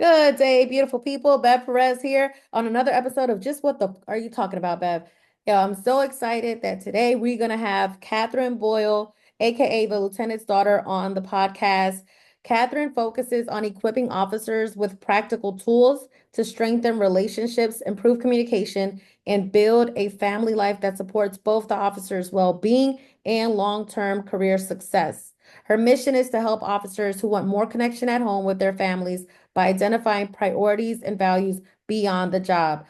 Good day, beautiful people. Bev Perez here on another episode of Just What the Are You Talking About, Bev? Yeah, I'm so excited that today we're going to have Catherine Boyle, aka the Lieutenant's daughter, on the podcast. Catherine focuses on equipping officers with practical tools to strengthen relationships, improve communication, and build a family life that supports both the officers' well-being and long-term career success. Her mission is to help officers who want more connection at home with their families by identifying priorities and values beyond the job.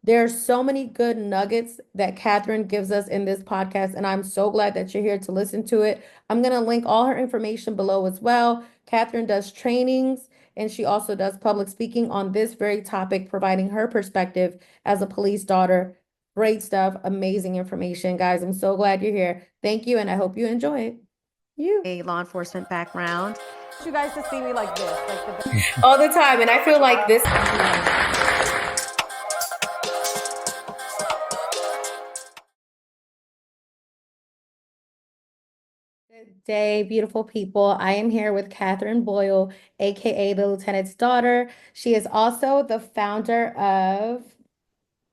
There are so many good nuggets that Catherine gives us in this podcast, and I'm so glad that you're here to listen to it. I'm going to link all her information below as well. Catherine does trainings and she also does public speaking on this very topic, providing her perspective as a police daughter. Great stuff, amazing information, guys. I'm so glad you're here. Thank you, and I hope you enjoy it. You. A law enforcement background. You guys to see me like this, like the All the time, and I feel like this. Good day, beautiful people. I am here with Catherine Boyle, aka the Lieutenant's daughter. She is also the founder of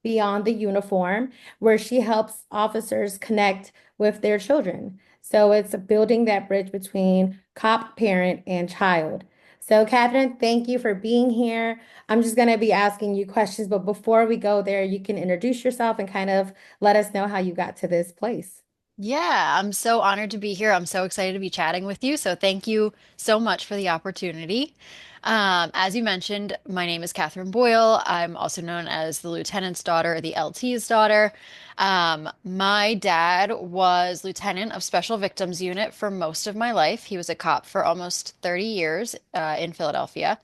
Beyond the Uniform, where she helps officers connect with their children. So it's building that bridge between cop, parent, and child. So, Catherine, thank you for being here. I'm just going to be asking you questions, but before we go there, you can introduce yourself and kind of let us know how you got to this place. Yeah, I'm so honored to be here. I'm so excited to be chatting with you. So thank you so much for the opportunity. As you mentioned, my name is Catherine Boyle. I'm also known as the lieutenant's daughter, the LT's daughter. My dad was lieutenant of Special Victims Unit for most of my life. He was a cop for almost 30 years in Philadelphia.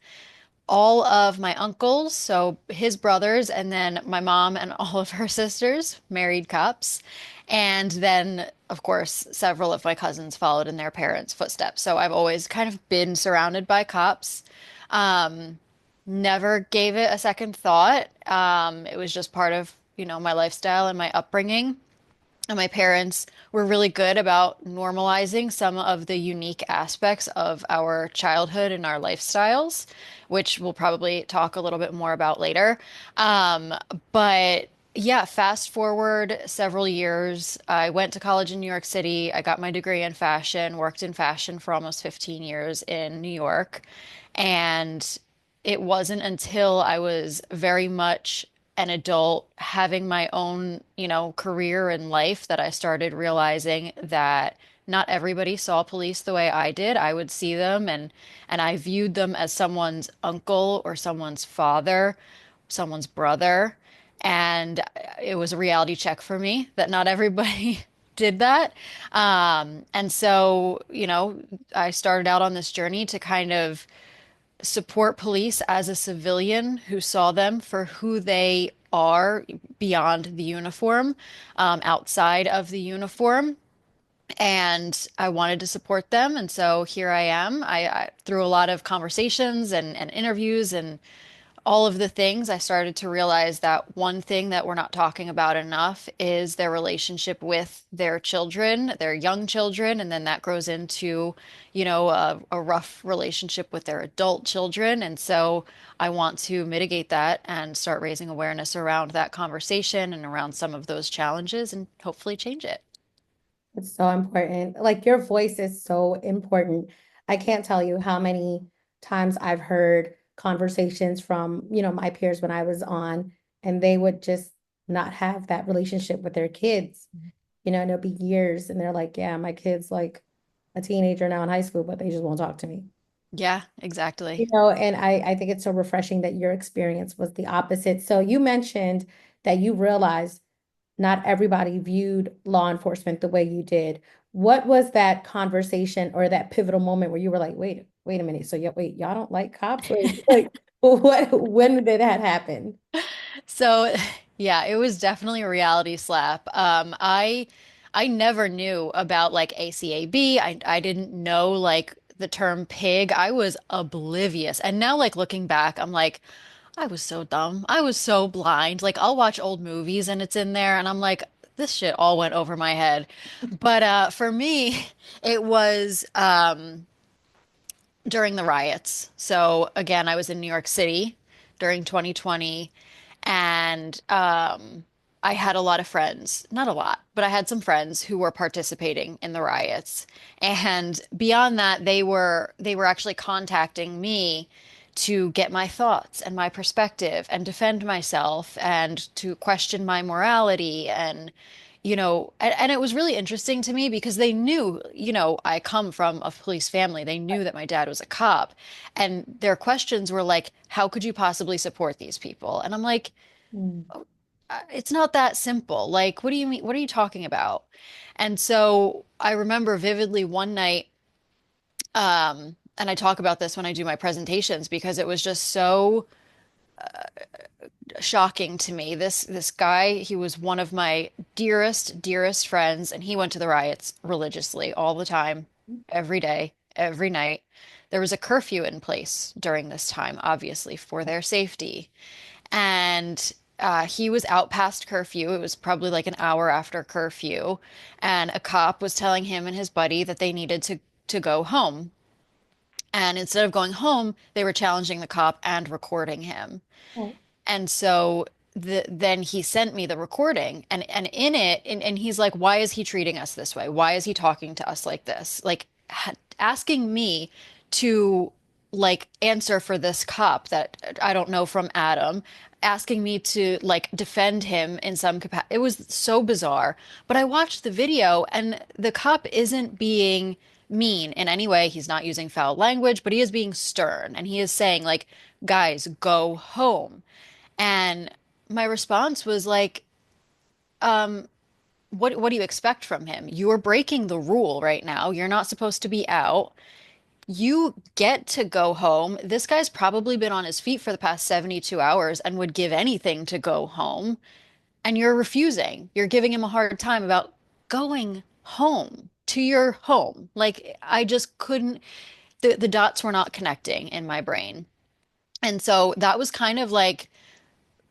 All of my uncles, so his brothers, and then my mom and all of her sisters married cops. And then, of course, several of my cousins followed in their parents' footsteps. So I've always kind of been surrounded by cops. Um, Never gave it a second thought. It was just part of, my lifestyle and my upbringing. And my parents were really good about normalizing some of the unique aspects of our childhood and our lifestyles, which we'll probably talk a little bit more about later. Um, but yeah, fast forward several years. I went to college in New York City. I got my degree in fashion, worked in fashion for almost 15 years in New York. And it wasn't until I was very much an adult having my own, career in life that I started realizing that not everybody saw police the way I did. I would see them and I viewed them as someone's uncle or someone's father, someone's brother. And it was a reality check for me that not everybody did that. And so, I started out on this journey to kind of support police as a civilian who saw them for who they are beyond the uniform, outside of the uniform. And I wanted to support them. And so here I am. Through a lot of conversations and interviews and all of the things, I started to realize that one thing that we're not talking about enough is their relationship with their children, their young children, and then that grows into, a rough relationship with their adult children. And so I want to mitigate that and start raising awareness around that conversation and around some of those challenges and hopefully change it. It's so important. Like your voice is so important. I can't tell you how many times I've heard conversations from, my peers when I was on, and they would just not have that relationship with their kids. And it'll be years, and they're like, yeah, my kid's like a teenager now in high school, but they just won't talk to me. Yeah, You exactly. know, and I think it's so refreshing that your experience was the opposite. So you mentioned that you realized not everybody viewed law enforcement the way you did. What was that conversation or that pivotal moment where you were like, wait a minute. So yeah, wait, y'all don't like cops? Wait, like when did that happen? So, yeah, it was definitely a reality slap. I never knew about like ACAB. I didn't know like the term pig. I was oblivious. And now like looking back, I'm like, I was so dumb. I was so blind. Like I'll watch old movies and it's in there and I'm like, this shit all went over my head. But for me, it was during the riots. So again, I was in New York City during 2020, and I had a lot of friends, not a lot, but I had some friends who were participating in the riots. And beyond that, they were actually contacting me to get my thoughts and my perspective and defend myself and to question my morality and and it was really interesting to me because they knew, I come from a police family. They knew that my dad was a cop. And their questions were like, how could you possibly support these people? And I'm like, Mm. it's not that simple. Like, what do you mean? What are you talking about? And so I remember vividly one night, and I talk about this when I do my presentations because it was just so shocking to me. This guy, he was one of my dearest friends, and he went to the riots religiously all the time, every day, every night. There was a curfew in place during this time, obviously, for their safety. And he was out past curfew. It was probably like an hour after curfew, and a cop was telling him and his buddy that they needed to go home. And instead of going home, they were challenging the cop and recording him. Oh. And so then he sent me the recording and in it and he's like, why is he treating us this way? Why is he talking to us like this? Like asking me to like answer for this cop that I don't know from Adam, asking me to like defend him in some capacity. It was so bizarre. But I watched the video and the cop isn't being mean in any way. He's not using foul language, but he is being stern and he is saying like, guys, go home. And my response was like, um, what do you expect from him? You're breaking the rule right now. You're not supposed to be out. You get to go home. This guy's probably been on his feet for the past 72 hours and would give anything to go home. And you're refusing. You're giving him a hard time about going home to your home. Like I just couldn't, the dots were not connecting in my brain. And so that was kind of like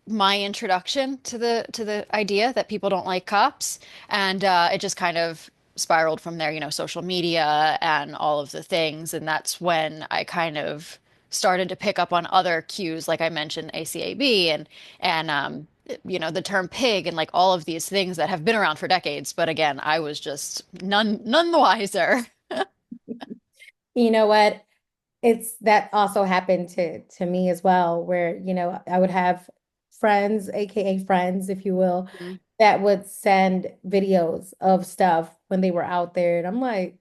my introduction to the idea that people don't like cops, and it just kind of spiraled from there, social media and all of the things, and that's when I kind of started to pick up on other cues, like I mentioned ACAB and the term pig and like all of these things that have been around for decades. But again, I was just none the wiser. You know what? It's that also happened to me as well, where, I would have friends, aka friends, if you will, Mhm. that would send videos of stuff when they were out there. And I'm like,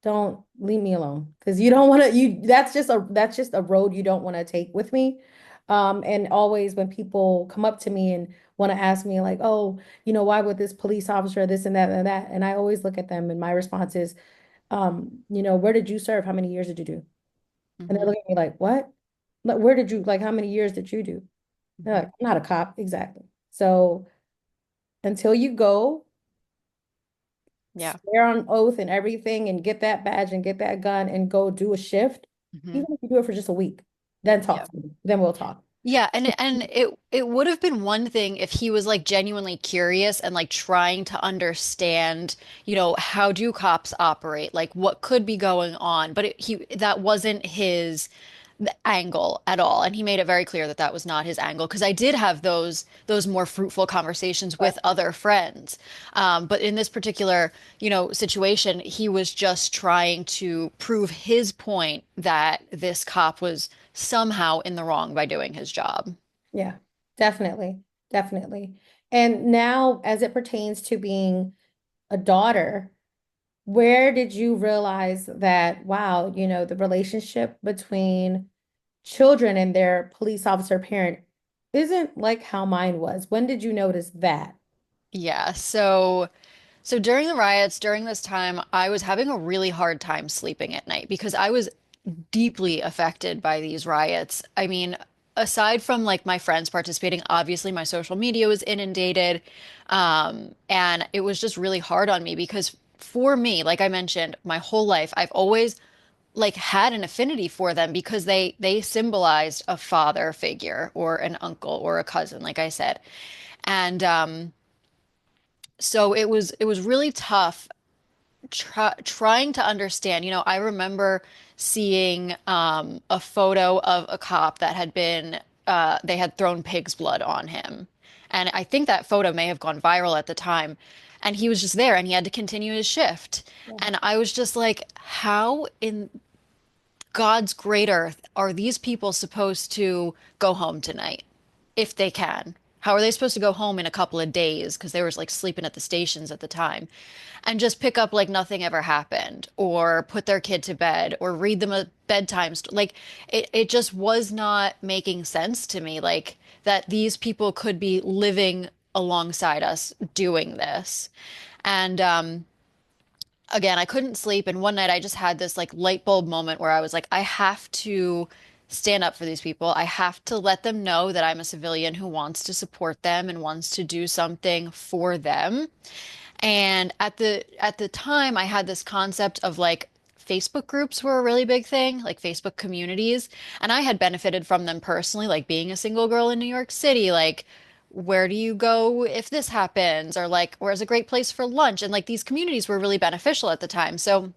don't leave me alone. Because you don't want to, that's just a road you don't want to take with me. And always when people come up to me and want to ask me, like, oh, why would this police officer, this and that? And I always look at them and my response is, where did you serve? How many years did you do? And they Mhm. look at me like, what? Like, where did you, like, how many years did you do? They're like, Mhm. I'm not a cop. Exactly. So until you go Yeah. swear on oath and everything and get that badge and get that gun and go do a shift, Mhm. even if you do it for just a week, then talk Yeah. to me. Then we'll talk. Yeah, and it would have been one thing if he was like genuinely curious and like trying to understand, how do cops operate? Like what could be going on? But he that wasn't his angle at all, and he made it very clear that that was not his angle because I did have those more fruitful conversations with other friends. But in this particular, situation, he was just trying to prove his point that this cop was somehow in the wrong by doing his job. Yeah, definitely. Definitely. And now, as it pertains to being a daughter, where did you realize that, wow, the relationship between children and their police officer parent isn't like how mine was? When did you notice that? Yeah, so during the riots, during this time, I was having a really hard time sleeping at night because I was deeply affected by these riots. I mean, aside from like my friends participating, obviously my social media was inundated. And it was just really hard on me because for me, like I mentioned, my whole life, I've always like had an affinity for them because they symbolized a father figure or an uncle or a cousin, like I said. And so it was really tough trying to understand. I remember seeing a photo of a cop that had been they had thrown pig's blood on him. And I think that photo may have gone viral at the time. And he was just there and he had to continue his shift. Yeah. And I was just like, how in God's great earth are these people supposed to go home tonight if they can? How are they supposed to go home in a couple of days? Because they were like sleeping at the stations at the time and just pick up like nothing ever happened or put their kid to bed or read them a bedtime story. Like it just was not making sense to me, like that these people could be living alongside us doing this. And again, I couldn't sleep. And one night I just had this like light bulb moment where I was like, I have to stand up for these people. I have to let them know that I'm a civilian who wants to support them and wants to do something for them. And at the time, I had this concept of like Facebook groups were a really big thing, like Facebook communities, and I had benefited from them personally, like being a single girl in New York City, like where do you go if this happens, or like where's a great place for lunch? And like these communities were really beneficial at the time. So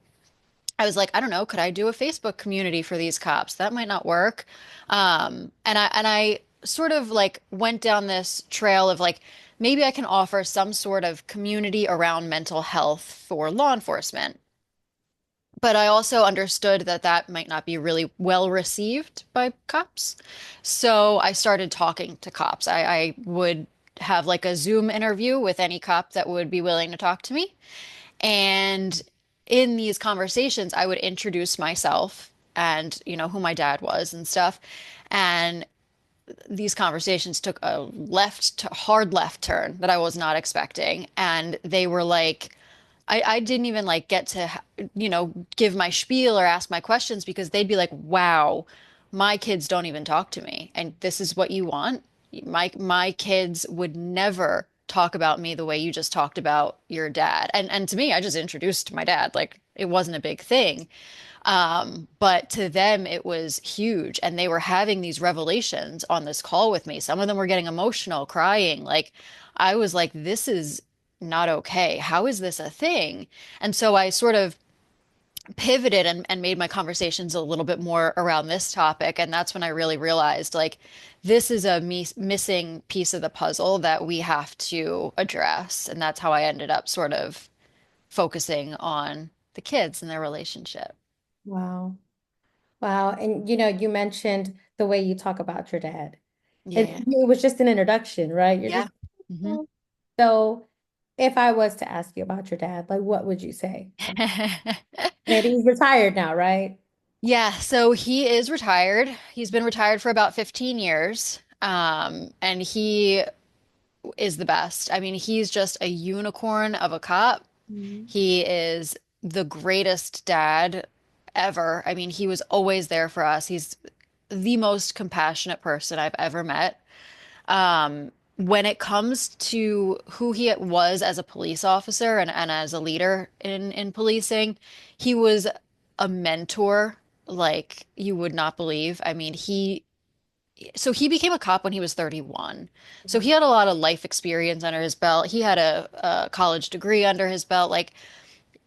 I was like, I don't know, could I do a Facebook community for these cops? That might not work. And I sort of like went down this trail of like maybe I can offer some sort of community around mental health for law enforcement. But I also understood that that might not be really well received by cops. So I started talking to cops. I would have like a Zoom interview with any cop that would be willing to talk to me. And in these conversations, I would introduce myself and, who my dad was and stuff. And these conversations took a hard left turn that I was not expecting. And they were like, I didn't even like get to, give my spiel or ask my questions because they'd be like, wow, my kids don't even talk to me. And this is what you want? My kids would never talk about me the way you just talked about your dad. And to me, I just introduced my dad. Like it wasn't a big thing. But to them, it was huge. And they were having these revelations on this call with me. Some of them were getting emotional, crying. Like I was like, this is not okay. How is this a thing? And so I sort of pivoted and made my conversations a little bit more around this topic. And that's when I really realized like this is a missing piece of the puzzle that we have to address. And that's how I ended up sort of focusing on the kids and their relationship. Wow. Wow. And you mentioned the way you talk about your dad. Yeah, It, yeah. it was just an introduction, right? You're Yeah. just Hmm. so if I was to ask you about your dad, like what would you say? Maybe he's retired now, right? Yeah, so he is retired. He's been retired for about 15 years. And he is the best. I mean, he's just a unicorn of a cop. Mhm. He is the greatest dad ever. I mean, he was always there for us. He's the most compassionate person I've ever met. When it comes to who he was as a police officer and as a leader in policing, he was a mentor like you would not believe. I mean, he became a cop when he was 31. So he had a lot of life experience under his belt. He had a college degree under his belt. Like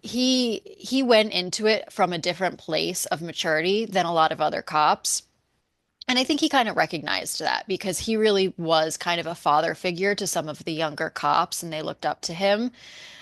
he went into it from a different place of maturity than a lot of other cops. And I think he kind of recognized that because he really was kind of a father figure to some of the younger cops and they looked up to him.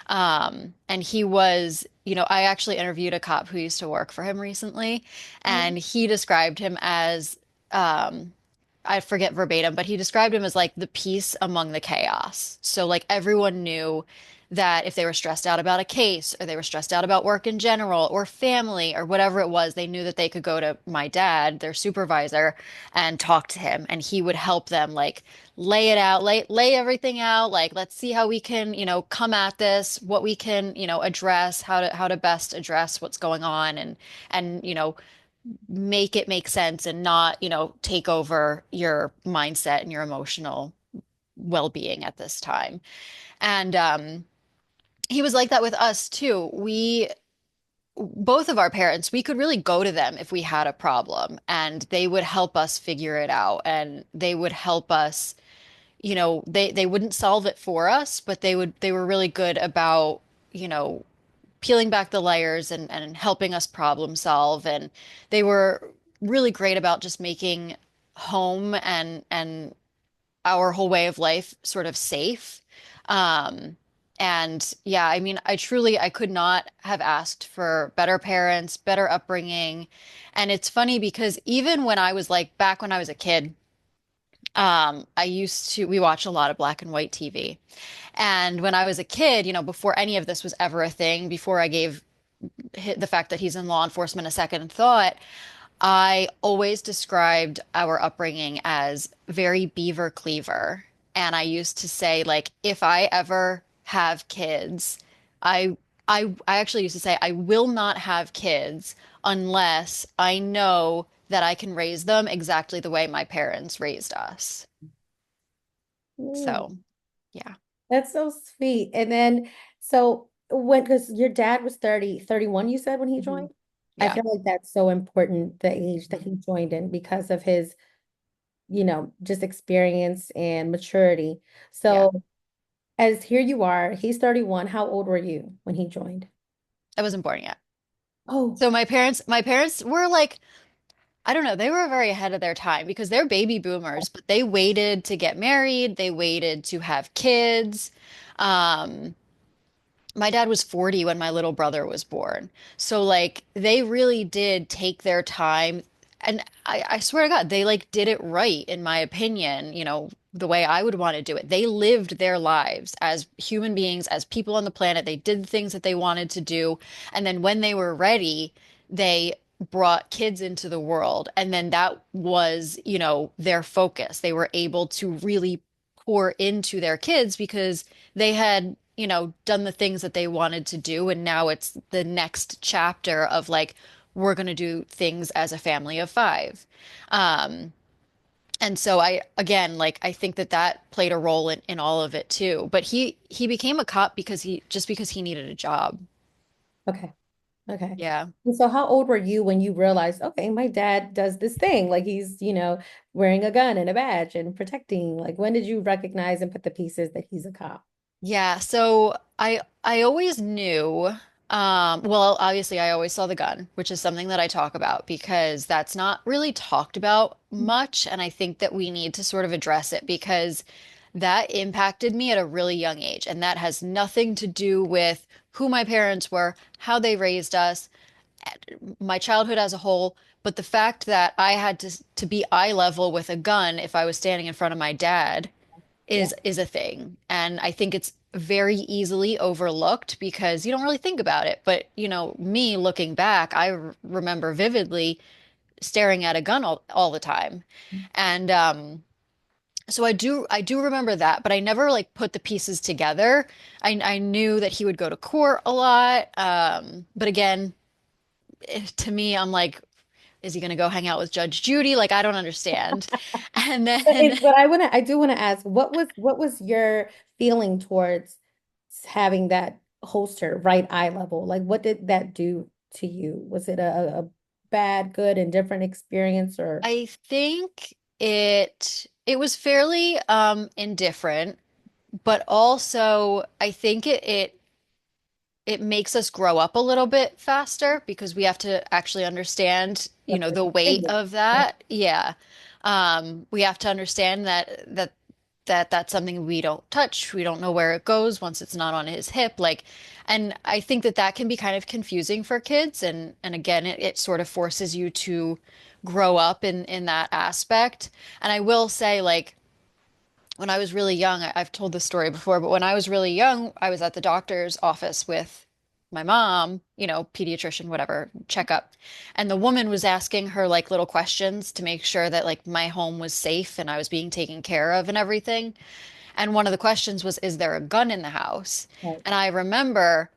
And he was, I actually interviewed a cop who used to work for him recently, Mhm. and he described him as, I forget verbatim, but he described him as like the peace among the chaos. So like everyone knew that if they were stressed out about a case or they were stressed out about work in general or family or whatever it was, they knew that they could go to my dad, their supervisor, and talk to him and he would help them like lay it out, lay everything out, like let's see how we can, come at this, what we can, address, how to best address what's going on and make it make sense and not, take over your mindset and your emotional well-being at this time. And he was like that with us too. Both of our parents, we could really go to them if we had a problem and they would help us figure it out and they would help us, they wouldn't solve it for us, but they were really good about, you know, peeling back the layers and helping us problem solve. And they were really great about just making home and our whole way of life sort of safe. Um, and yeah, I mean, I could not have asked for better parents, better upbringing. And it's funny because even when I was like back when I was a kid, we watched a lot of black and white TV. And when I was a kid, before any of this was ever a thing, before I gave the fact that he's in law enforcement a second thought, I always described our upbringing as very beaver cleaver. And I used to say, like, if I ever have kids, I I actually used to say I will not have kids unless I know that I can raise them exactly the way my parents raised us. Mm, So, yeah. that's so sweet. And then, so when, because your dad was 31, you said when he Mhm. joined? I Yeah. feel like that's so important, the age that he joined in because of his, just experience and maturity. Yeah. So, as here you are, he's 31. How old were you when he joined? I wasn't born yet. Oh, So my parents were like, I don't know, they were very ahead of their time because they're baby boomers, but they waited to get married, they waited to have kids. Um, my dad was 40 when my little brother was born. So like they really did take their time. And I swear to God, they like did it right, in my opinion, the way I would want to do it. They lived their lives as human beings, as people on the planet. They did the things that they wanted to do. And then when they were ready, they brought kids into the world. And then that was, their focus. They were able to really pour into their kids because they had done the things that they wanted to do. And now it's the next chapter of like, we're going to do things as a family of five. Um, and so again, like, I think that that played a role in all of it too. But he became a cop because he needed a job. okay. Okay. Yeah. And so how old were you when you realized, okay, my dad does this thing, like he's, wearing a gun and a badge and protecting? Like when did you recognize and put the pieces that he's a cop? Yeah, so I always knew, well, obviously I always saw the gun, which is something that I talk about because that's not really talked about much, and I think that we need to sort of address it because that impacted me at a really young age, and that has nothing to do with who my parents were, how they raised us, my childhood as a whole, but the fact that I had to be eye level with a gun if I was standing in front of my dad Yeah. is a thing. And I think it's very easily overlooked because you don't really think about it. But, me looking back, remember vividly staring at a gun all the time. And so I do remember that, but I never like put the pieces together. I knew that he would go to court a lot. But again, to me, I'm like, is he going to go hang out with Judge Judy? Like, I don't understand. And then But I do want to ask, what was your feeling towards having that holster right eye level? Like, what did that do to you? Was it a bad, good, and different experience or? I think it was fairly indifferent, but also I think it makes us grow up a little bit faster because we have to actually understand, the weight of that. Yeah. We have to understand that's something we don't touch. We don't know where it goes once it's not on his hip. Like, and I think that that can be kind of confusing for kids. And again, it sort of forces you to grow up in that aspect. And I will say, like, when I was really young, I've told this story before, but when I was really young, I was at the doctor's office with my mom, pediatrician, whatever, checkup. And the woman was asking her like little questions to make sure that like my home was safe and I was being taken care of and everything. And one of the questions was, is there a gun in the house? Right. And I remember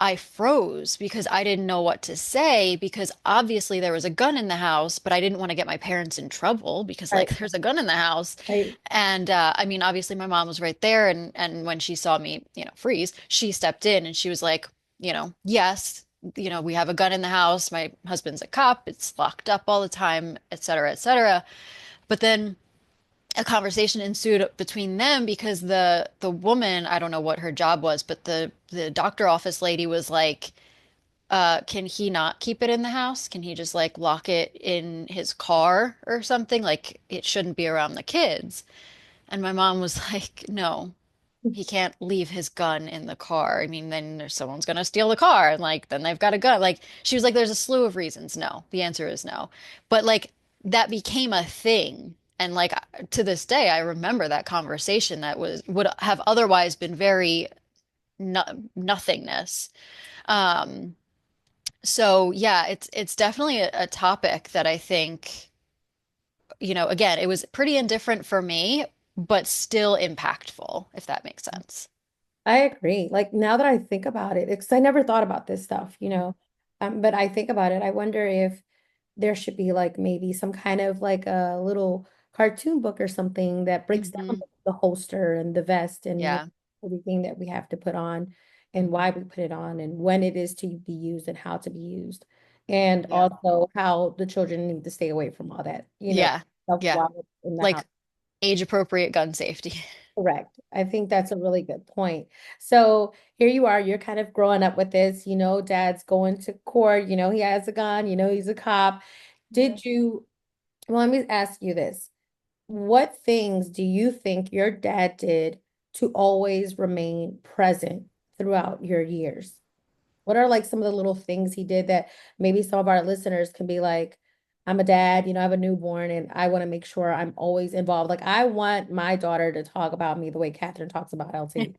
I froze because I didn't know what to say because obviously there was a gun in the house, but I didn't want to get my parents in trouble because Right. like there's a gun in the house. Right. And I mean, obviously my mom was right there and when she saw me, freeze, she stepped in and she was like, yes, we have a gun in the house. My husband's a cop. It's locked up all the time, et cetera, et cetera. But then a conversation ensued between them because the woman, I don't know what her job was, but the doctor office lady was like, can he not keep it in the house? Can he just like lock it in his car or something? Like it shouldn't be around the kids. And my mom was like, no, he can't leave his gun in the car. I mean, then there's someone's gonna steal the car and like then they've got a gun. Like she was like, there's a slew of reasons. No, the answer is no. But like that became a thing. And like to this day, I remember that conversation that was would have otherwise been very no nothingness. Um, so yeah, it's definitely a topic that I think, again, it was pretty indifferent for me, but still impactful, if that makes sense. I agree. Like now that I think about it, because I never thought about this stuff, but I think about it, I wonder if there should be like maybe some kind of like a little cartoon book or something that breaks down Hmm. the holster and the vest and Yeah. everything that we have to put on and why we put it on and when it is to be used and how to be used. And Yeah. also how the children need to stay away from all that, Yeah. stuff Yeah. while in the house. Like age appropriate gun safety. Correct. I think that's a really good point. So here you are, you're kind of growing up with this, dad's going to court, he has a gun, he's a cop. Did you, well, let me ask you this. What things do you think your dad did to always remain present throughout your years? What are like some of the little things he did that maybe some of our listeners can be like, I'm a dad, I have a newborn and I want to make sure I'm always involved. Like I want my daughter to talk about me the way Catherine talks about LT.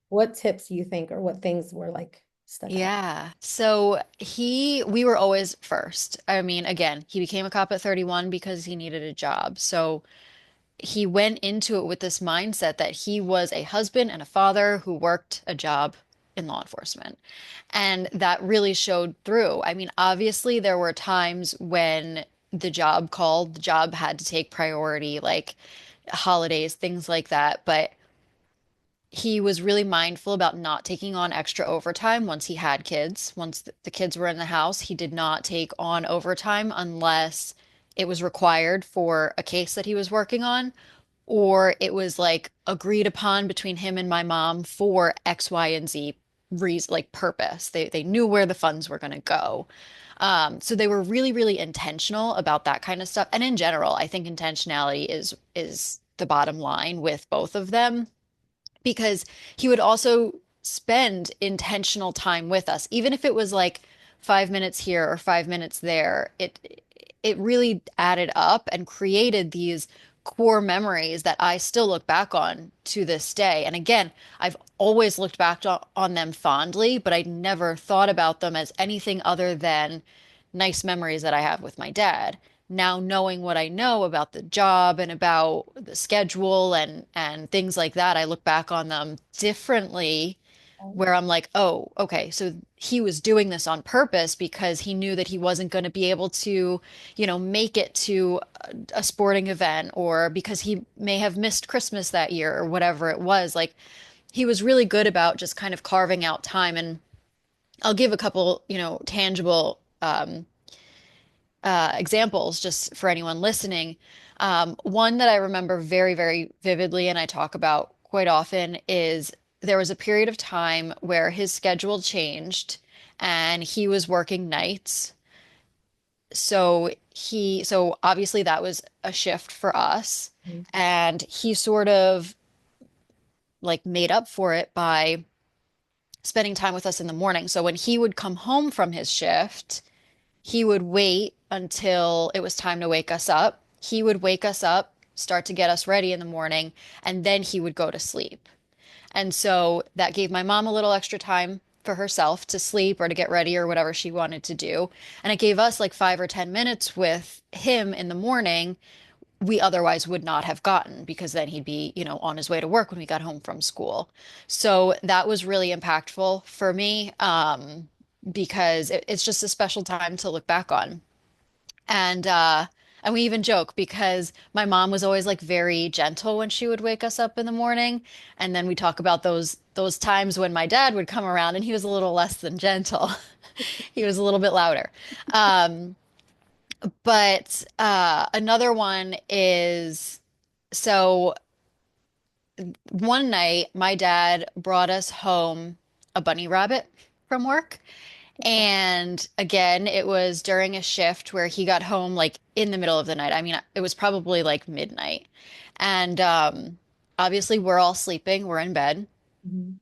What tips do you think or what things were like stuck out? Yeah. So we were always first. I mean, again, he became a cop at 31 because he needed a job. So he went into it with this mindset that he was a husband and a father who worked a job in law enforcement. And that really showed through. I mean, obviously, there were times when the job called, the job had to take priority, like holidays, things like that. But he was really mindful about not taking on extra overtime once he had kids. Once the kids were in the house, he did not take on overtime unless it was required for a case that he was working on, or it was like agreed upon between him and my mom for X, Y, and Z reason, like purpose. They knew where the funds were going to go. So they were really, really intentional about that kind of stuff. And in general, I think intentionality is the bottom line with both of them because he would also spend intentional time with us, even if it was like 5 minutes here or 5 minutes there. It really added up and created these core memories that I still look back on to this day. And again, I've always looked back on them fondly, but I never thought about them as anything other than nice memories that I have with my dad. Now knowing what I know about the job and about the schedule and things like that, I look back on them differently where I'm like, oh, okay, so he was doing this on purpose because he knew that he wasn't going to be able to, make it to a sporting event or because he may have missed Christmas that year or whatever it was. Like he was really good about just kind of carving out time. And I'll give a couple, tangible examples just for anyone listening. One that I remember very, very vividly and I talk about quite often is there was a period of time where his schedule changed and he was working nights. So obviously that was a shift for us. Mhm. And he sort of like made up for it by spending time with us in the morning. So when he would come home from his shift, he would wait until it was time to wake us up. He would wake us up, start to get us ready in the morning, and then he would go to sleep. And so that gave my mom a little extra time for herself to sleep or to get ready or whatever she wanted to do. And it gave us like 5 or 10 minutes with him in the morning we otherwise would not have gotten because then he'd be, on his way to work when we got home from school. So that was really impactful for me, because it's just a special time to look back on. And we even joke because my mom was always like very gentle when she would wake us up in the morning. And then we talk about those times when my dad would come around and he was a little less than gentle. He was a little bit louder. But another one is So one night, my dad brought us home a bunny rabbit from work. And again, it was during a shift where he got home like in the middle of the night. I mean, it was probably like midnight. And obviously, we're all sleeping, we're in bed, Mhm.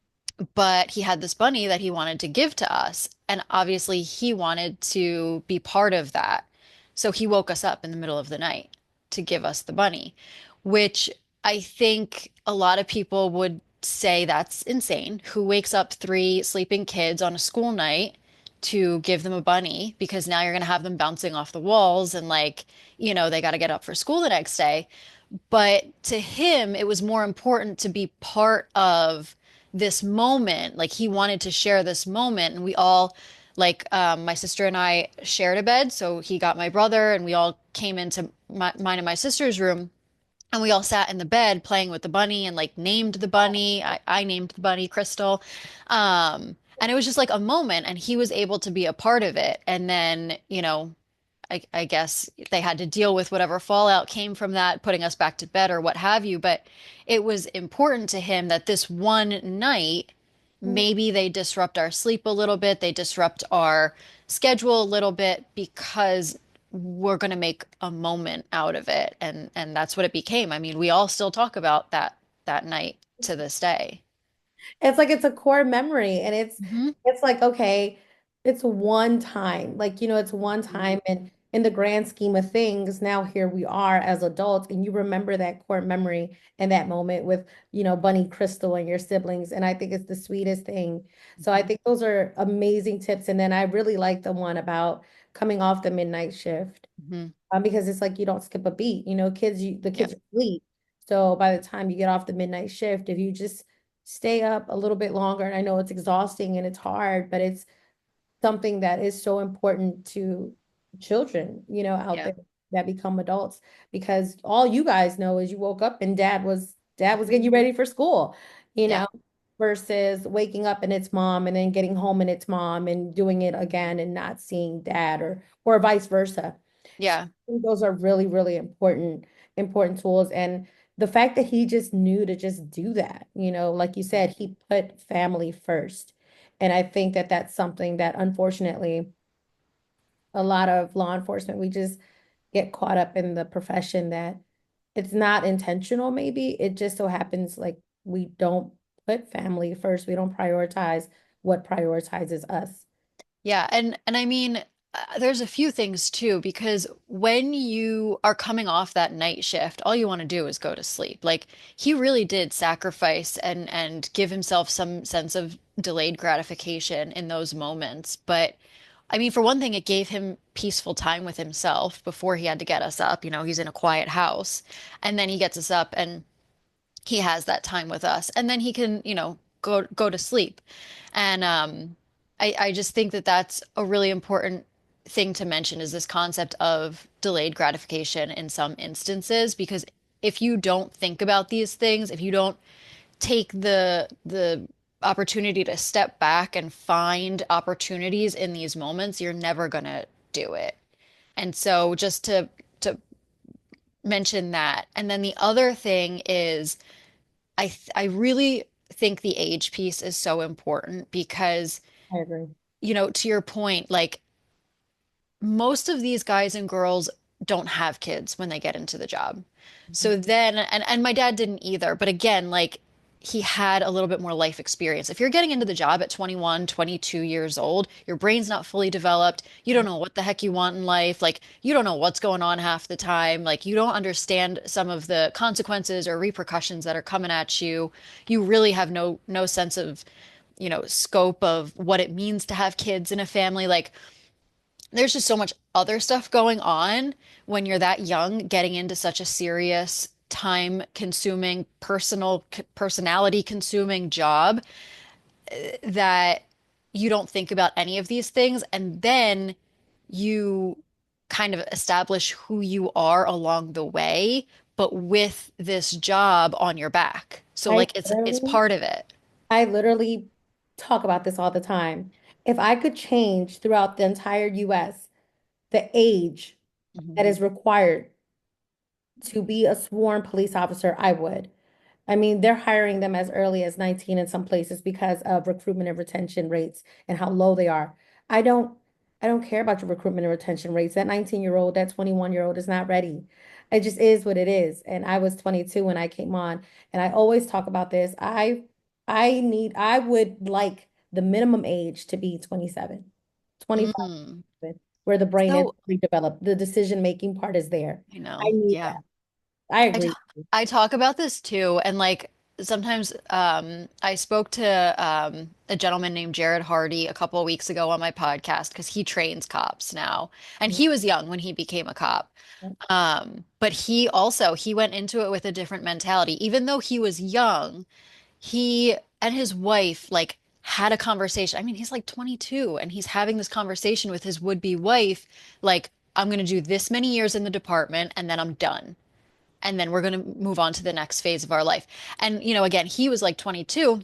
but he had this bunny that he wanted to give to us. And obviously, he wanted to be part of that. So he woke us up in the middle of the night to give us the bunny, which I think a lot of people would say that's insane. Who wakes up three sleeping kids on a school night to give them a bunny because now you're going to have them bouncing off the walls and like, they got to get up for school the next day. But to him, it was more important to be part of this moment. Like he wanted to share this moment, and we all, like, my sister and I shared a bed. So he got my brother, and we all came into mine and my sister's room, and we all sat in the bed playing with the bunny and like named the bunny. I named the bunny Crystal. And it was just like a moment, and he was able to be a part of it. And then, I guess they had to deal with whatever fallout came from that, putting us back to bed or what have you. But it was important to him that this one night, maybe they disrupt our sleep a little bit, they disrupt our schedule a little bit because we're going to make a moment out of it. And that's what it became. I mean, we all still talk about that night to this day. It's like it's a core memory, and Hmm. it's like, okay, it's one time. Like, it's one time, and in the grand scheme of things, now here we are as adults, and you remember that core memory and that moment with, Bunny Crystal and your siblings. And I think it's the sweetest thing. So I Hmm. think those are amazing tips. And then I really like the one about coming off the midnight shift. Hmm. Because it's like you don't skip a beat. The Yeah. kids sleep. So by the time you get off the midnight shift, if you just stay up a little bit longer, and I know it's exhausting and it's hard, but it's something that is so important to children, out Yeah. there that become adults, because all you guys know is you woke up and dad was getting you ready for school, you Yeah. know, versus waking up and it's mom, and then getting home and it's mom, and doing it again and not seeing dad, or vice versa. So Yeah. I think those are really, really important tools. And the fact that he just knew to just do that, like you said, he put family first. And I think that that's something that unfortunately a lot of law enforcement, we just get caught up in the profession that it's not intentional, maybe. It just so happens like we don't put family first. We don't prioritize what prioritizes us. Yeah, and I mean, there's a few things too, because when you are coming off that night shift, all you want to do is go to sleep. Like he really did sacrifice and give himself some sense of delayed gratification in those moments. But I mean, for one thing, it gave him peaceful time with himself before he had to get us up. He's in a quiet house, and then he gets us up and he has that time with us, and then he can, go to sleep. And I just think that that's a really important thing to mention is this concept of delayed gratification in some instances, because if you don't think about these things, if you don't take the opportunity to step back and find opportunities in these moments, you're never gonna do it. And so just to mention that. And then the other thing is I really think the age piece is so important because, I agree. to your point, like most of these guys and girls don't have kids when they get into the job. So then, and my dad didn't either, but again, like he had a little bit more life experience. If you're getting into the job at 21, 22 years old, your brain's not fully developed. You don't know what the heck you want in life. Like you don't know what's going on half the time. Like you don't understand some of the consequences or repercussions that are coming at you. You really have no sense of, scope of what it means to have kids in a family. Like there's just so much other stuff going on when you're that young, getting into such a serious, time consuming, personality consuming job that you don't think about any of these things. And then you kind of establish who you are along the way, but with this job on your back. So I like it's literally, part of it. I literally talk about this all the time. If I could change throughout the entire US the age that Mhm. is required to be a sworn police officer, I would. I mean, they're hiring them as early as 19 in some places because of recruitment and retention rates and how low they are. I don't I don't care about your recruitment and retention rates. That 19-year-old, that 21-year-old is not ready. It just is what it is. And I was 22 when I came on, and I always talk about this. I would like the minimum age to be 27, 25, Mm. where the brain is So redeveloped. The decision-making part is there. I I know, need yeah. that. I I, t agree. I talk about this too, and like sometimes I spoke to a gentleman named Jared Hardy a couple of weeks ago on my podcast because he trains cops now, and he was young when he became a cop. But he went into it with a different mentality. Even though he was young, he and his wife like had a conversation. I mean, he's like 22 and he's having this conversation with his would-be wife, like, I'm going to do this many years in the department and then I'm done. And then we're going to move on to the next phase of our life. And, again, he was like 22,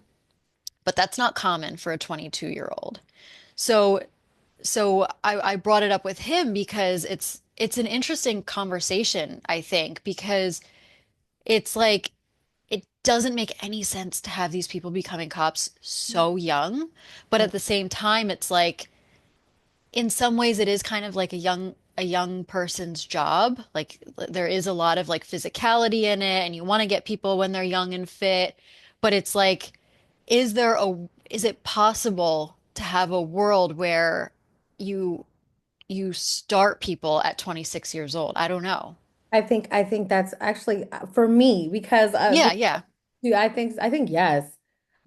but that's not common for a 22-year-old. So, so I brought it up with him because it's an interesting conversation, I think, because it's like it doesn't make any sense to have these people becoming cops so young, but Yeah. at the same time, it's like in some ways it is kind of like a young person's job. Like there is a lot of like physicality in it, and you want to get people when they're young and fit, but it's like, is it possible to have a world where you you start people at 26 years old? I don't know. I think that's actually for me because Yeah, yeah. I think yes.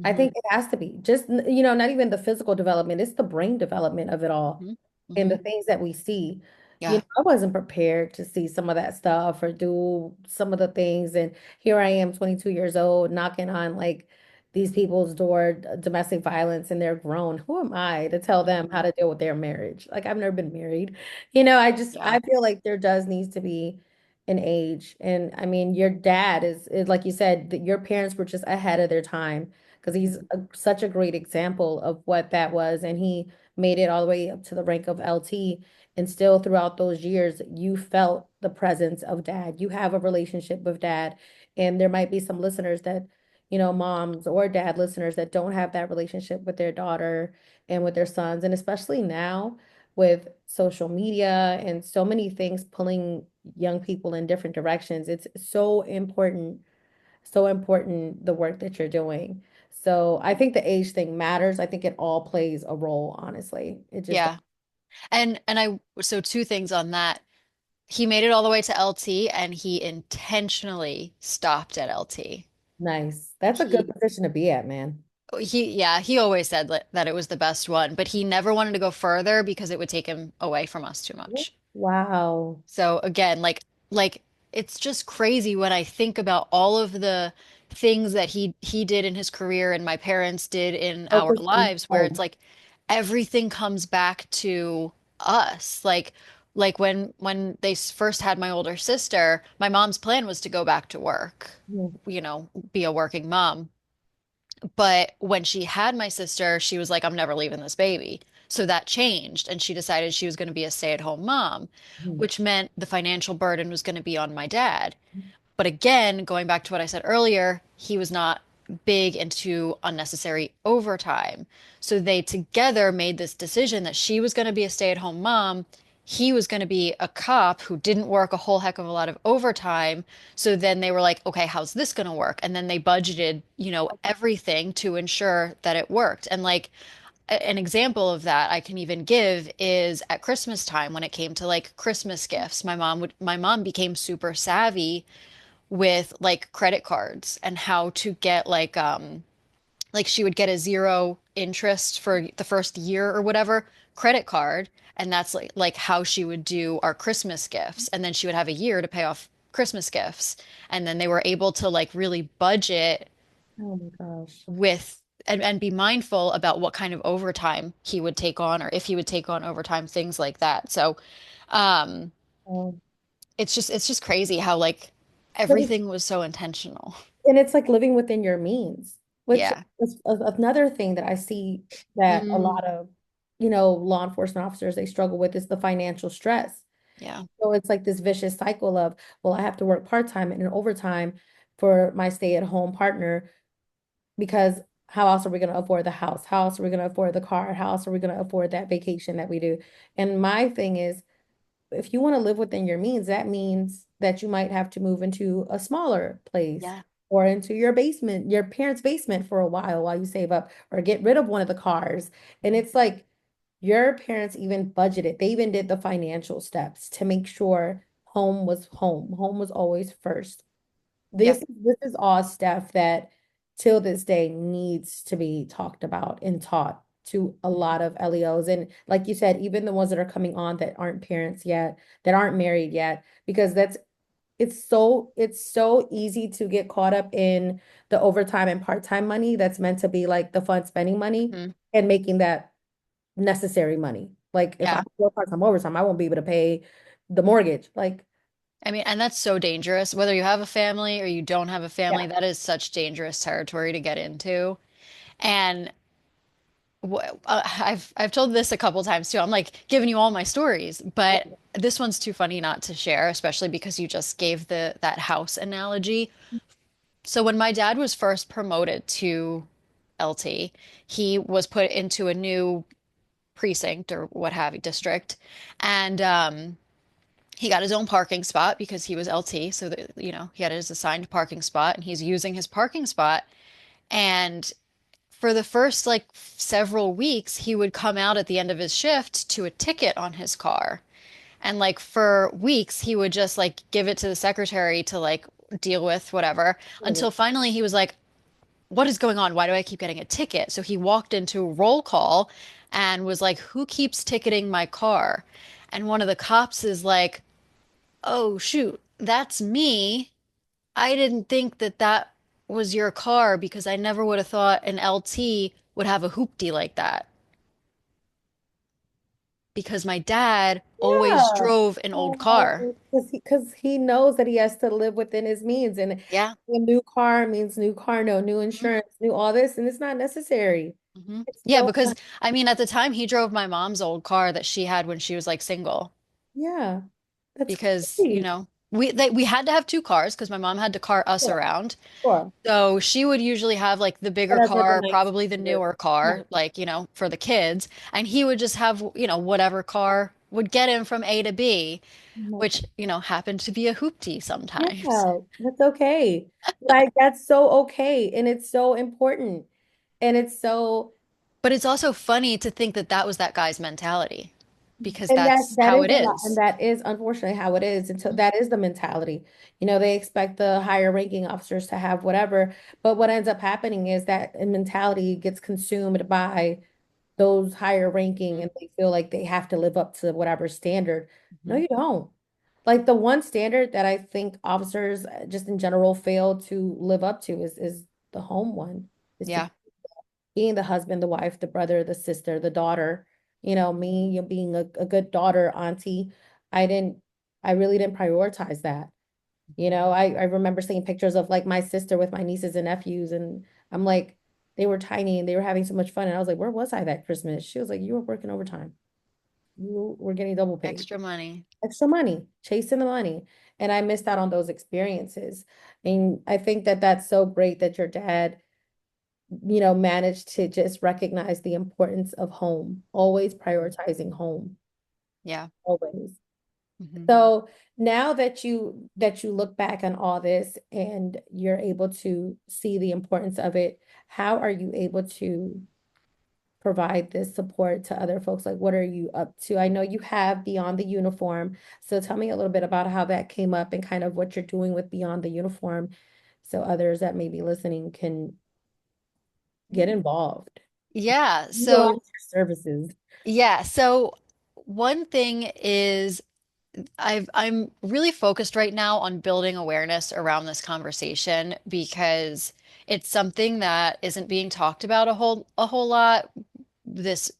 I Hmm. think it has to be just, not even the physical development, it's the brain development of it all Hmm. and Hmm. the things that we see. Yeah. I wasn't prepared to see some of that stuff or do some of the things. And here I am, 22 years old, knocking on like these people's door, domestic violence, and they're grown. Who am I to tell them how Mhm. to deal with their marriage? Like, I've never been married. I Yeah. feel like there does needs to be an age. And I mean, your dad is like you said, that your parents were just ahead of their time because he's Mhm. such a great example of what that was. And he made it all the way up to the rank of LT. And still throughout those years, you felt the presence of dad. You have a relationship with dad. And there might be some listeners that, moms or dad listeners that don't have that relationship with their daughter and with their sons. And especially now with social media and so many things pulling young people in different directions, it's so important the work that you're doing. So I think the age thing matters. I think it all plays a role, honestly. It just Yeah. So two things on that. He made it all the way to LT and he intentionally stopped at LT. nice. That's a good He position to be at, man. he always said that it was the best one, but he never wanted to go further because it would take him away from us too much. Wow. So again, like it's just crazy when I think about all of the things that he did in his career and my parents did in our Focus on lives, where it's home. like everything comes back to us. Like when they first had my older sister, my mom's plan was to go back to work, Mhm. be a working mom. But when she had my sister, she was like, I'm never leaving this baby. So that changed, and she decided she was going to be a stay-at-home mom, Mhm. which meant the financial burden was going to be on my dad. But again, going back to what I said earlier, he was not big into unnecessary overtime. So they together made this decision that she was going to be a stay-at-home mom. He was going to be a cop who didn't work a whole heck of a lot of overtime. So then they were like, okay, how's this going to work? And then they budgeted, everything to ensure that it worked. And like an example of that I can even give is at Christmas time when it came to like Christmas gifts. My mom became super savvy with like credit cards and how to get like she would get a zero interest for the first year or whatever credit card, and that's like how she would do our Christmas gifts, and then she would have a year to pay off Christmas gifts, and then they were able to like really budget Oh my gosh. with and be mindful about what kind of overtime he would take on or if he would take on overtime, things like that. So um Oh. it's just crazy how like But it's everything was so intentional. And it's like living within your means, which Yeah. is another thing that I see that a Mm, lot of, law enforcement officers they struggle with is the financial stress. Yeah. So it's like this vicious cycle of, well, I have to work part-time and overtime for my stay-at-home partner because how else are we going to afford the house? How else are we going to afford the car? How else are we going to afford that vacation that we do? And my thing is, if you want to live within your means, that means that you might have to move into a smaller place Yeah. or into your basement, your parents' basement for a while you save up or get rid of one of the cars. And it's like your parents even budgeted, they even did the financial steps to make sure home was home. Home was always first. Yep. This is all stuff that till this day needs to be talked about and taught to a lot of LEOs. And like you said, even the ones that are coming on that aren't parents yet, that aren't married yet, because it's so easy to get caught up in the overtime and part-time money that's meant to be like the fun spending money Hmm. and making that necessary money. Like if I Yeah. work part-time overtime, I won't be able to pay the mortgage. Like, I mean, and that's so dangerous. Whether you have a family or you don't have a yeah. family, that is such dangerous territory to get into. And I've told this a couple times too. I'm like giving you all my stories, but this one's too funny not to share, especially because you just gave the that house analogy. So when my dad was first promoted to LT, he was put into a new precinct or what have you, district, and he got his own parking spot because he was LT, so that he had his assigned parking spot, and he's using his parking spot. And for the first like several weeks, he would come out at the end of his shift to a ticket on his car. And like for weeks, he would just like give it to the secretary to like deal with whatever until finally he was like, what is going on? Why do I keep getting a ticket? So he walked into roll call and was like, who keeps ticketing my car? And one of the cops is like, oh, shoot, that's me. I didn't think that that was your car because I never would have thought an LT would have a hoopty like that because my dad always Yeah. drove an old car. Oh, because he knows that he has to live within his means, and a Yeah. new car means new car, no new Mhm. insurance, new all this, and it's not necessary. Mhm. It's Yeah, so because I mean, at the time he drove my mom's old car that she had when she was like single. yeah, that's Because, crazy. we had to have two cars because my mom had to car us Sure, around. sure. So she would usually have like the bigger Whatever the car, nice. probably the newer car, like, for the kids. And he would just have, whatever car would get him from A to B, Yeah. which, happened to be a hoopty sometimes. Yeah, that's okay. Like that's so okay, and it's so important, and it's so, But it's also funny to think that that was that guy's mentality because and that's that how is it a lot, and is. that is unfortunately how it is. And so that is the mentality. They expect the higher ranking officers to have whatever, but what ends up happening is that mentality gets consumed by those higher ranking, Mhm. and they feel like they have to live up to whatever standard. No, Mhm. you don't. Like the one standard that I think officers just in general fail to live up to is the home one, is to Yeah. being the husband, the wife, the brother, the sister, the daughter. Me, being a good daughter, auntie. I didn't, I really didn't prioritize that. I remember seeing pictures of like my sister with my nieces and nephews, and I'm like, they were tiny and they were having so much fun. And I was like, where was I that Christmas? She was like, you were working overtime. You were getting double paid, Extra money. extra money, chasing the money. And I missed out on those experiences. And I think that that's so great that your dad, managed to just recognize the importance of home, always prioritizing home, Yeah. always. Hmm. So now that you look back on all this and you're able to see the importance of it, how are you able to provide this support to other folks? Like, what are you up to? I know you have Beyond the Uniform, so tell me a little bit about how that came up and kind of what you're doing with Beyond the Uniform, so others that may be listening can get involved, Yeah. utilize So, your services. yeah. So, one thing is I'm really focused right now on building awareness around this conversation because it's something that isn't being talked about a whole lot. This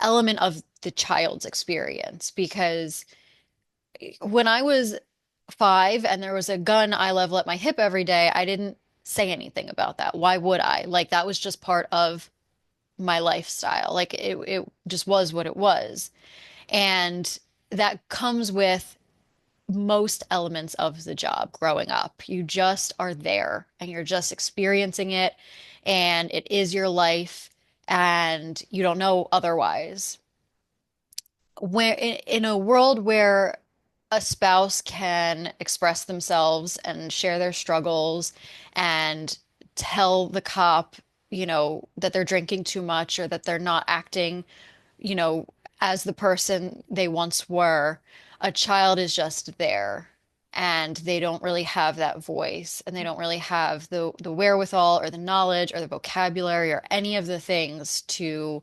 element of the child's experience because when I was 5 and there was a gun eye level at my hip every day, I didn't say anything about that. Why would I? Like that was just part of my lifestyle. Like it just was what it was. And that comes with most elements of the job growing up. You just are there and you're just experiencing it, and it is your life, and you don't know otherwise. Where in a world where a spouse can express themselves and share their struggles and tell the cop, that they're drinking too much or that they're not acting, you know, as the person they once were, a child is just there. And they don't really have that voice, and they don't really have the wherewithal or the knowledge or the vocabulary or any of the things to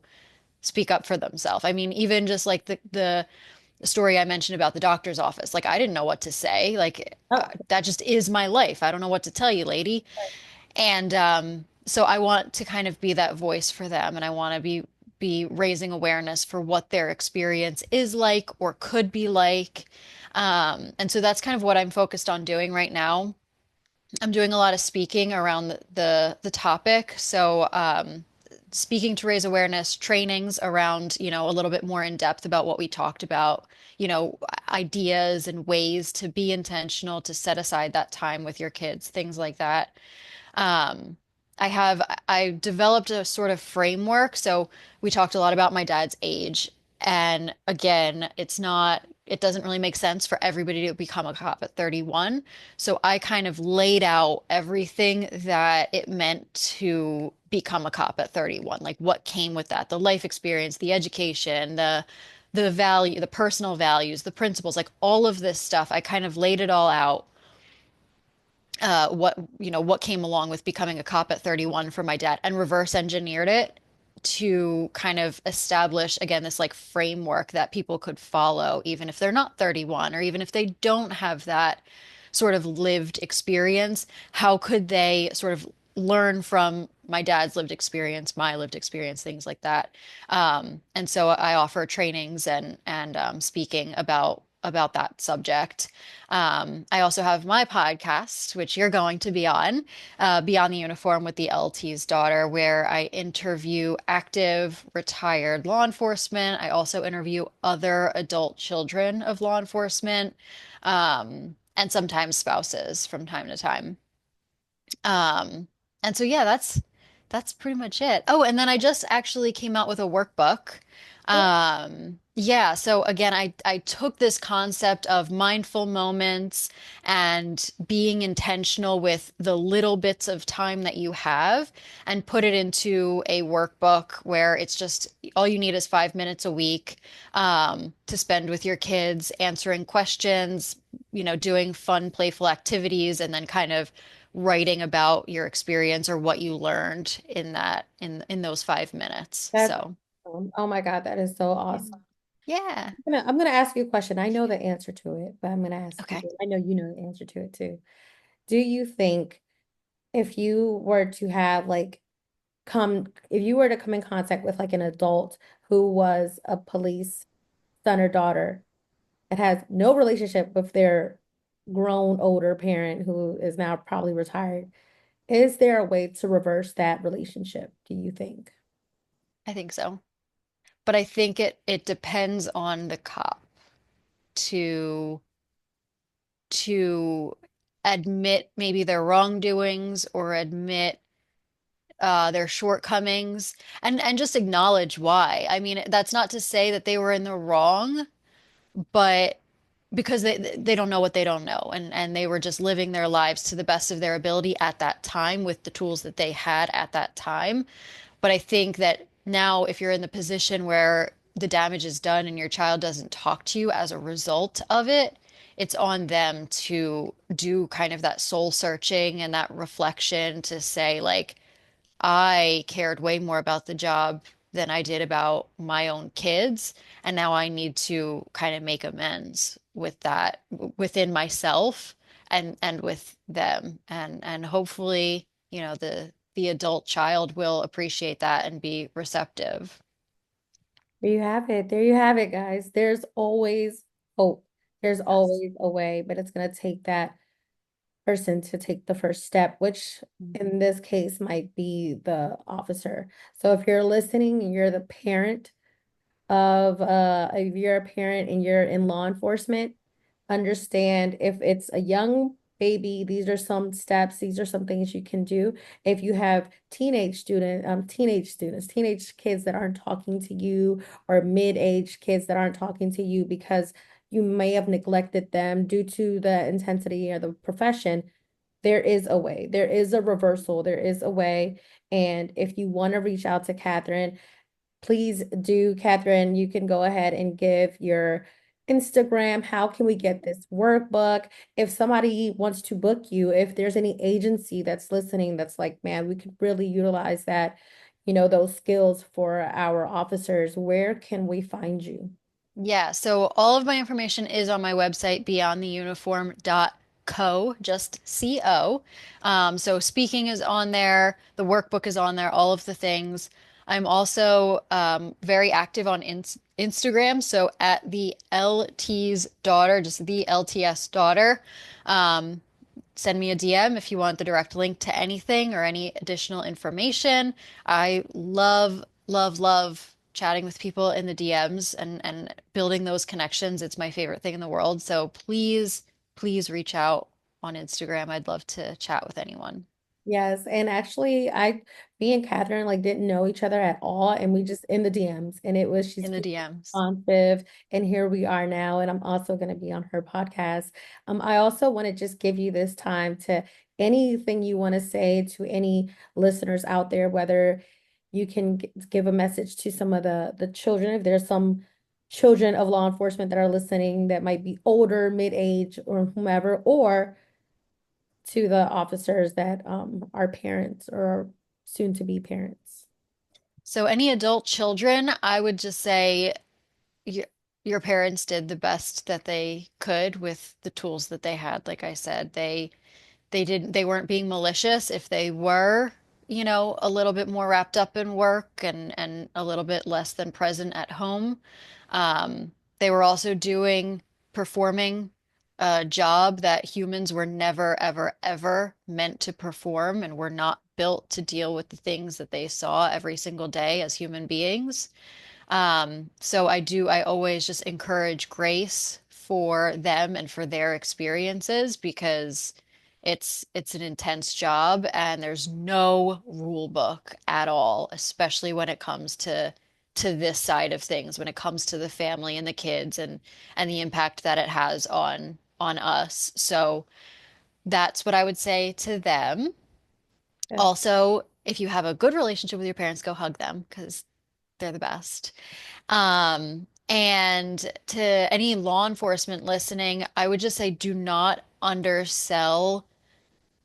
speak up for themselves. I mean, even just like the story I mentioned about the doctor's office, like I didn't know what to say. Like Oh, that just is my life. I don't know what to tell you, lady. And so I want to kind of be that voice for them, and I want to be raising awareness for what their experience is like or could be like. And so that's kind of what I'm focused on doing right now. I'm doing a lot of speaking around the topic. So speaking to raise awareness, trainings around, a little bit more in depth about what we talked about, ideas and ways to be intentional, to set aside that time with your kids, things like that. Um, I developed a sort of framework. So we talked a lot about my dad's age. And again, it doesn't really make sense for everybody to become a cop at 31. So I kind of laid out everything that it meant to become a cop at 31, like what came with that, the life experience, the education, the value, the personal values, the principles, like all of this stuff. I kind of laid it all out, what came along with becoming a cop at 31 for my dad, and reverse engineered it to kind of establish again this like framework that people could follow even if they're not 31, or even if they don't have that sort of lived experience. How could they sort of learn from my dad's lived experience, my lived experience, things like that. And so I offer trainings and speaking about that subject. I also have my podcast, which you're going to be on, Beyond the Uniform with the LT's Daughter, where I interview active, retired law enforcement. I also interview other adult children of law enforcement, and sometimes spouses from time to time. Um, and so yeah, that's pretty much it. Oh, and then I just actually came out with a workbook. Yeah, so again, I took this concept of mindful moments and being intentional with the little bits of time that you have, and put it into a workbook where it's just all you need is 5 minutes a week, to spend with your kids, answering questions, doing fun, playful activities, and then kind of writing about your experience or what you learned in that in those 5 minutes. that's So, awesome. Oh my God, that is so awesome. yeah. I'm gonna ask you a question. I know the answer to it, but I'm gonna ask you. Okay. I know you know the answer to it too. Do you think if you were to have like if you were to come in contact with like an adult who was a police son or daughter and has no relationship with their grown older parent who is now probably retired, is there a way to reverse that relationship, do you think? I think so. But I think it depends on the cop to to admit maybe their wrongdoings, or admit their shortcomings, and just acknowledge why. I mean, that's not to say that they were in the wrong, but because they don't know what they don't know, and they were just living their lives to the best of their ability at that time with the tools that they had at that time. But I think that now, if you're in the position where the damage is done and your child doesn't talk to you as a result of it, it's on them to do kind of that soul searching and that reflection, to say, like, I cared way more about the job than I did about my own kids. And now I need to kind of make amends with that within myself and with them. And hopefully, the adult child will appreciate that and be receptive. There you have it. There you have it, guys. There's always hope. There's Yes. always a way, but it's going to take that person to take the first step, which in this case might be the officer. So if you're listening and you're the parent if you're a parent and you're in law enforcement, understand if it's a young baby, these are some steps, these are some things you can do. If you have teenage students, teenage kids that aren't talking to you, or mid-age kids that aren't talking to you because you may have neglected them due to the intensity or the profession, there is a way. There is a reversal. There is a way. And if you want to reach out to Catherine, please do. Catherine, you can go ahead and give your Instagram. How can we get this workbook? If somebody wants to book you, if there's any agency that's listening that's like, man, we could really utilize that, those skills for our officers, where can we find you? Yeah, so all of my information is on my website, beyondtheuniform.co, just C-O. So speaking is on there, the workbook is on there, all of the things. I'm also very active on Instagram, so at the LT's daughter, just the LTS daughter. Um, Send me a DM if you want the direct link to anything or any additional information. I love, love, love chatting with people in the DMs and building those connections. It's my favorite thing in the world. So please, please reach out on Instagram. I'd love to chat with anyone Yes, and actually, me and Catherine like didn't know each other at all, and we just in the DMs, and it was she's in the super DMs. responsive, and here we are now, and I'm also going to be on her podcast. I also want to just give you this time to anything you want to say to any listeners out there, whether you can give a message to some of the children, if there's some children of law enforcement that are listening that might be older, mid-age, or whomever, or to the officers that are parents or soon to be parents. So any adult children, I would just say your your parents did the best that they could with the tools that they had. Like I said, they weren't being malicious. If they were, a little bit more wrapped up in work and a little bit less than present at home, they were also performing a job that humans were never, ever, ever meant to perform and were not built to deal with the things that they saw every single day as human beings. So I always just encourage grace for them and for their experiences because it's an intense job and there's no rule book at all, especially when it comes to this side of things, when it comes to the family and the kids and the impact that it has on us. So that's what I would say to them. Yeah. Also, if you have a good relationship with your parents, go hug them because they're the best. And to any law enforcement listening, I would just say do not undersell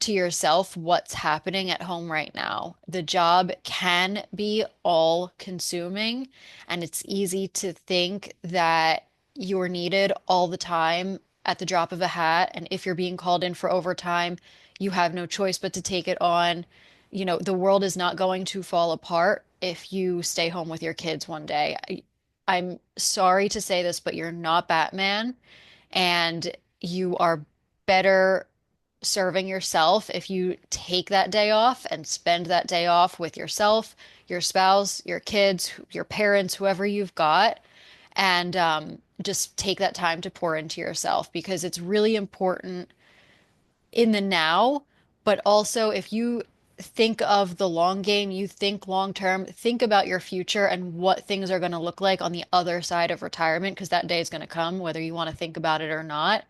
to yourself what's happening at home right now. The job can be all consuming, and it's easy to think that you're needed all the time at the drop of a hat. And if you're being called in for overtime, you have no choice but to take it on. The world is not going to fall apart if you stay home with your kids one day. I'm sorry to say this, but you're not Batman, and you are better serving yourself if you take that day off and spend that day off with yourself, your spouse, your kids, your parents, whoever you've got, and just take that time to pour into yourself because it's really important in the now, but also if you think of the long game, you think long term, think about your future and what things are going to look like on the other side of retirement, because that day is going to come, whether you want to think about it or not.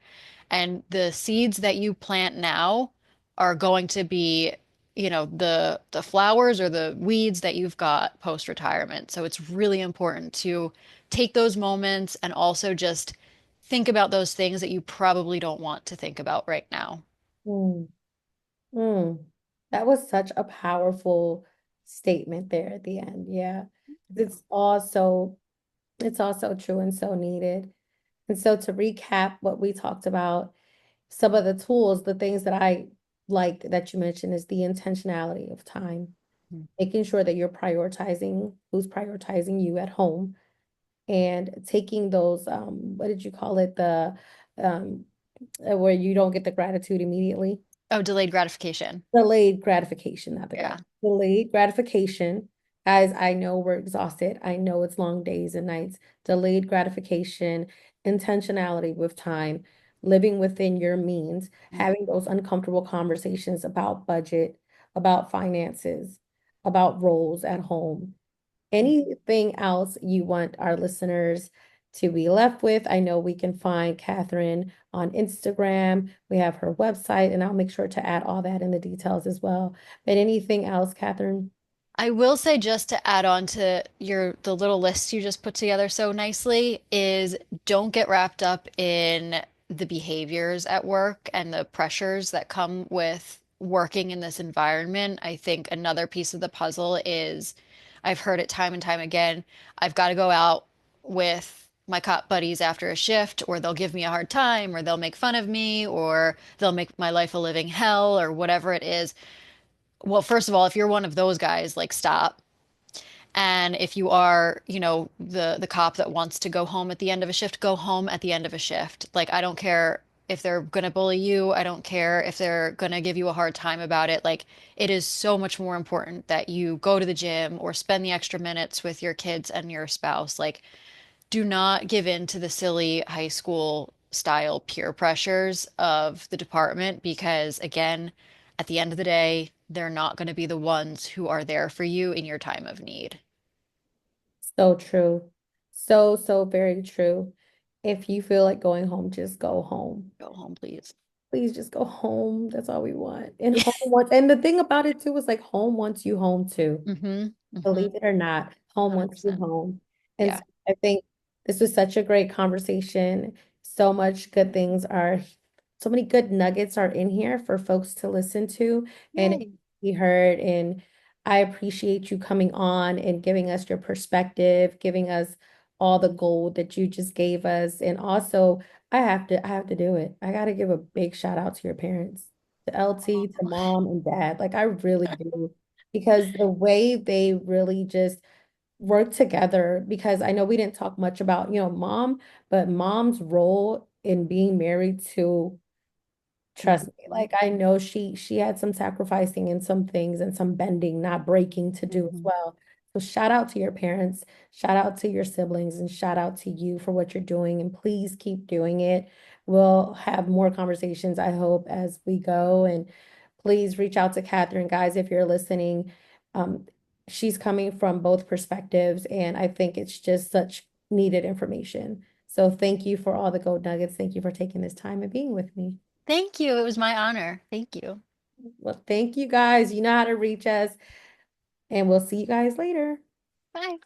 And the seeds that you plant now are going to be, the flowers or the weeds that you've got post retirement. So it's really important to take those moments and also just think about those things that you probably don't want to think about right now. Mm, mm. That was such a powerful statement there at the end. Yeah. It's also true and so needed. And so to recap what we talked about, some of the tools, the things that I like that you mentioned is the intentionality of time, making sure that you're prioritizing who's prioritizing you at home, and taking those, what did you call it? Um, where you don't get the gratitude immediately. Oh, delayed gratification. Delayed gratification, not the Yeah. gratitude. Delayed gratification, Guys, I know we're exhausted. I know it's long days and nights, delayed gratification, intentionality with time, living within your means, having those uncomfortable conversations about budget, about finances, about roles at home. Anything else you want our listeners to be left with? I know we can find Catherine on Instagram. We have her website, and I'll make sure to add all that in the details as well. But anything else, Catherine? I will say, just to add on to the little list you just put together so nicely, is don't get wrapped up in the behaviors at work and the pressures that come with working in this environment. I think another piece of the puzzle is, I've heard it time and time again, I've got to go out with my cop buddies after a shift, or they'll give me a hard time, or they'll make fun of me, or they'll make my life a living hell, or whatever it is. Well, first of all, if you're one of those guys, like, stop. And if you are, the cop that wants to go home at the end of a shift, go home at the end of a shift. Like, I don't care if they're gonna bully you. I don't care if they're gonna give you a hard time about it. Like, it is so much more important that you go to the gym or spend the extra minutes with your kids and your spouse. Like, do not give in to the silly high school style peer pressures of the department, because, again, at the end of the day, they're not going to be the ones who are there for you in your time of need. So true. So, so very true. If you feel like going home, just go home. Go home, please. Please just go home. That's all we want. And home wants, and the thing about it too is like home wants you home too. Mm-hmm. Mm-hmm. Believe it or not, home wants you 100%. home. And Yeah. so I think this was such a great conversation. So much good things are, so many good nuggets are in here for folks to listen to and Yay. be heard. And I appreciate you coming on and giving us your perspective, giving us all the gold that you just gave us. And also, I have to do it. I got to give a big shout out to your parents, to LT, to mom and dad. Like I really do because the way they really just work together, because I know we didn't talk much about, mom, but mom's role in being married to, trust me, Mhm. like I know she had some sacrificing and some things and some bending, not breaking to do as Mhm. well. So shout out to your parents, shout out to your siblings, and shout out to you for what you're doing. And please keep doing it. We'll have more conversations, I hope, as we go. And please reach out to Catherine, guys, if you're listening. Um, she's coming from both perspectives, and I think it's just such needed information. So thank you for all the gold nuggets. Thank you for taking this time and being with me. Thank you. It was my honor. Thank you. Well, thank you guys. You know how to reach us, and we'll see you guys later. Bye.